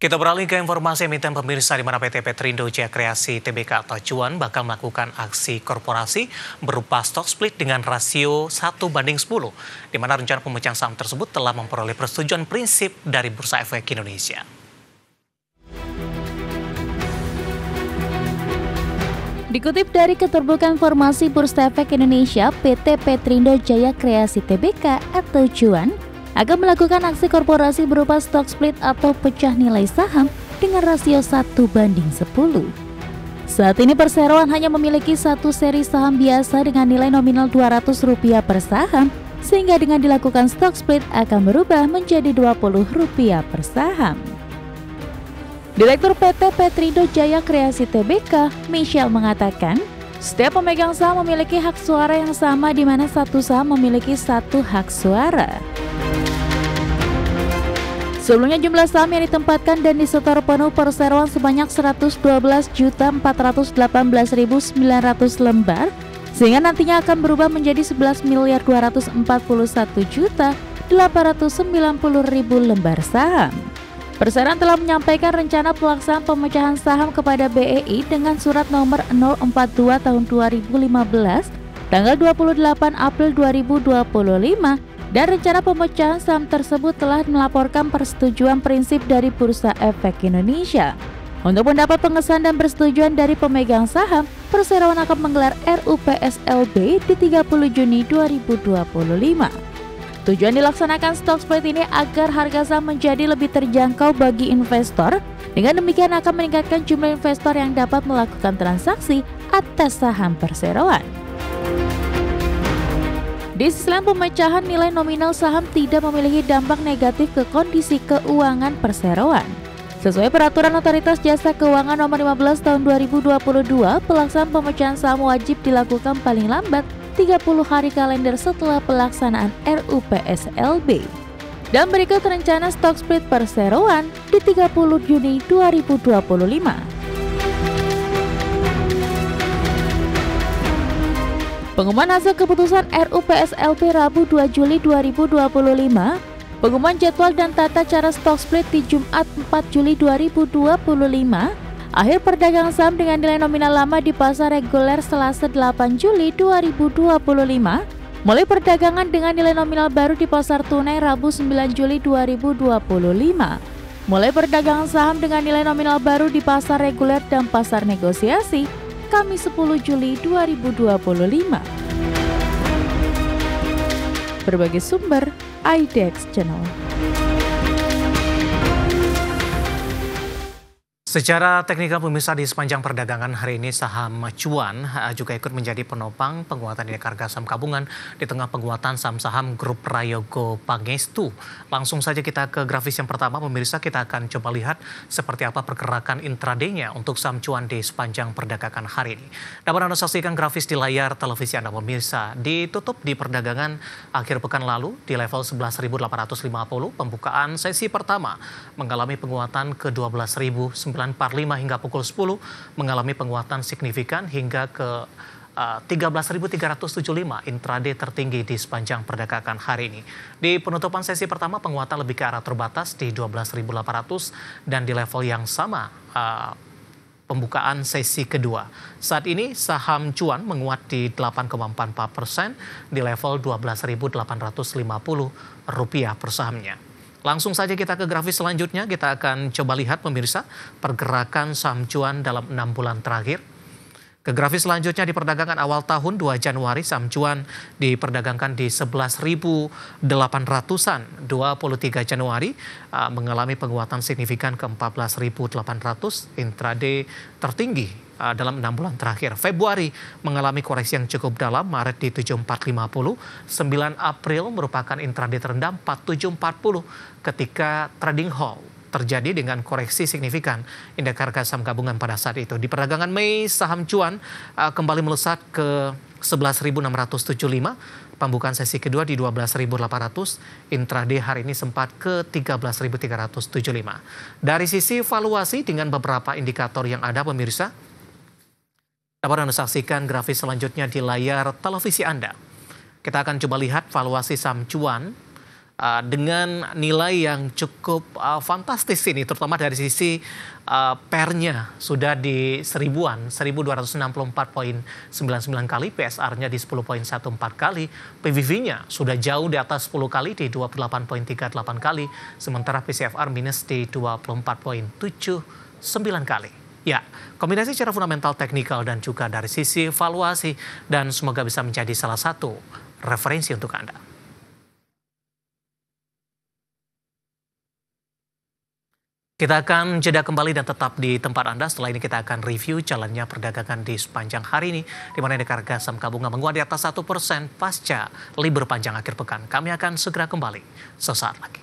Kita beralih ke informasi emiten pemirsa di mana PT Petrindo Jaya Kreasi Tbk atau Cuan bakal melakukan aksi korporasi berupa stock split dengan rasio 1:10, di mana rencana pemecahan saham tersebut telah memperoleh persetujuan prinsip dari Bursa Efek Indonesia. Dikutip dari Keterbukaan Informasi Bursa Efek Indonesia, PT Petrindo Jaya Kreasi Tbk atau Cuan akan melakukan aksi korporasi berupa stock split atau pecah nilai saham dengan rasio 1:10. Saat ini perseroan hanya memiliki satu seri saham biasa dengan nilai nominal Rp200 per saham, sehingga dengan dilakukan stock split akan berubah menjadi Rp20 per saham. Direktur PT Petrindo Jaya Kreasi Tbk, Michelle mengatakan, setiap pemegang saham memiliki hak suara yang sama di mana satu saham memiliki satu hak suara. Sebelumnya jumlah saham yang ditempatkan dan disetor penuh perseroan sebanyak 112.418.900 lembar, sehingga nantinya akan berubah menjadi 11.241.890.000 lembar saham. Perseroan telah menyampaikan rencana pelaksanaan pemecahan saham kepada BEI dengan surat nomor 042 tahun 2015 tanggal 28 April 2025, dan rencana pemecahan saham tersebut telah melaporkan persetujuan prinsip dari Bursa Efek Indonesia. Untuk mendapat pengesahan dan persetujuan dari pemegang saham, perseroan akan menggelar RUPSLB di 30 Juni 2025. Tujuan dilaksanakan stock split ini agar harga saham menjadi lebih terjangkau bagi investor. Dengan demikian akan meningkatkan jumlah investor yang dapat melakukan transaksi atas saham perseroan. Di sisi lain, pemecahan nilai nominal saham tidak memiliki dampak negatif ke kondisi keuangan perseroan. Sesuai Peraturan Otoritas Jasa Keuangan Nomor 15 Tahun 2022, pelaksanaan pemecahan saham wajib dilakukan paling lambat 30 hari kalender setelah pelaksanaan RUPSLB. Dan berikut rencana stock split perseroan di 30 Juni 2025. Pengumuman hasil keputusan RUPSLB Rabu 2 Juli 2025, pengumuman jadwal dan tata cara stock split di Jumat 4 Juli 2025, akhir perdagangan saham dengan nilai nominal lama di pasar reguler Selasa 8 Juli 2025, mulai perdagangan dengan nilai nominal baru di pasar tunai Rabu 9 Juli 2025, mulai perdagangan saham dengan nilai nominal baru di pasar reguler dan pasar negosiasi Kamis 10 Juli 2025. Berbagai sumber, IDX Channel. Secara teknikal pemirsa, di sepanjang perdagangan hari ini saham Cuan juga ikut menjadi penopang penguatan indeks harga saham gabungan di tengah penguatan saham-saham grup Prayogo Pangestu. Langsung saja kita ke grafis yang pertama pemirsa, kita akan coba lihat seperti apa pergerakan intraday-nya untuk saham Cuan di sepanjang perdagangan hari ini. Dapat Anda saksikan grafis di layar televisi Anda pemirsa. Ditutup di perdagangan akhir pekan lalu di level 11.850, pembukaan sesi pertama mengalami penguatan ke 12.945 hingga pukul 10 mengalami penguatan signifikan hingga ke 13.375 intraday tertinggi di sepanjang perdagangan hari ini. Di penutupan sesi pertama penguatan lebih ke arah terbatas di 12.800 dan di level yang sama pembukaan sesi kedua. Saat ini saham Cuan menguat di 8,44% di level Rp12.850 per sahamnya. Langsung saja kita ke grafis selanjutnya, kita akan coba lihat pemirsa pergerakan saham Cuan dalam 6 bulan terakhir. Ke grafis selanjutnya di perdagangan awal tahun 2 Januari saham Cuan diperdagangkan di 11.800-an. 23 Januari mengalami penguatan signifikan ke 14.800, intraday tertinggi dalam 6 bulan terakhir. Februari mengalami koreksi yang cukup dalam, Maret di 7450, 9 April merupakan intraday terendah 4740 ketika trading halt terjadi dengan koreksi signifikan indeks harga saham gabungan pada saat itu. Di perdagangan Mei saham Cuan kembali melesat ke 11.675, pembukaan sesi kedua di 12.800, intraday hari ini sempat ke 13.375. Dari sisi valuasi dengan beberapa indikator yang ada pemirsa, dapat Anda saksikan grafis selanjutnya di layar televisi Anda. Kita akan coba lihat valuasi saham Cuan dengan nilai yang cukup fantastis ini, terutama dari sisi PER-nya sudah di seribuan, 1264,99 kali, PSR-nya di 10,14 kali, PVV-nya sudah jauh di atas 10 kali di 28,38 kali, sementara PCFR minus di 24,79 kali. Ya, kombinasi secara fundamental, teknikal, dan juga dari sisi valuasi, dan semoga bisa menjadi salah satu referensi untuk Anda. Kita akan jeda kembali dan tetap di tempat Anda. Setelah ini kita akan review jalannya perdagangan di sepanjang hari ini, di mana indeks harga saham gabungan menguat di atas 1% pasca libur panjang akhir pekan. Kami akan segera kembali sesaat lagi.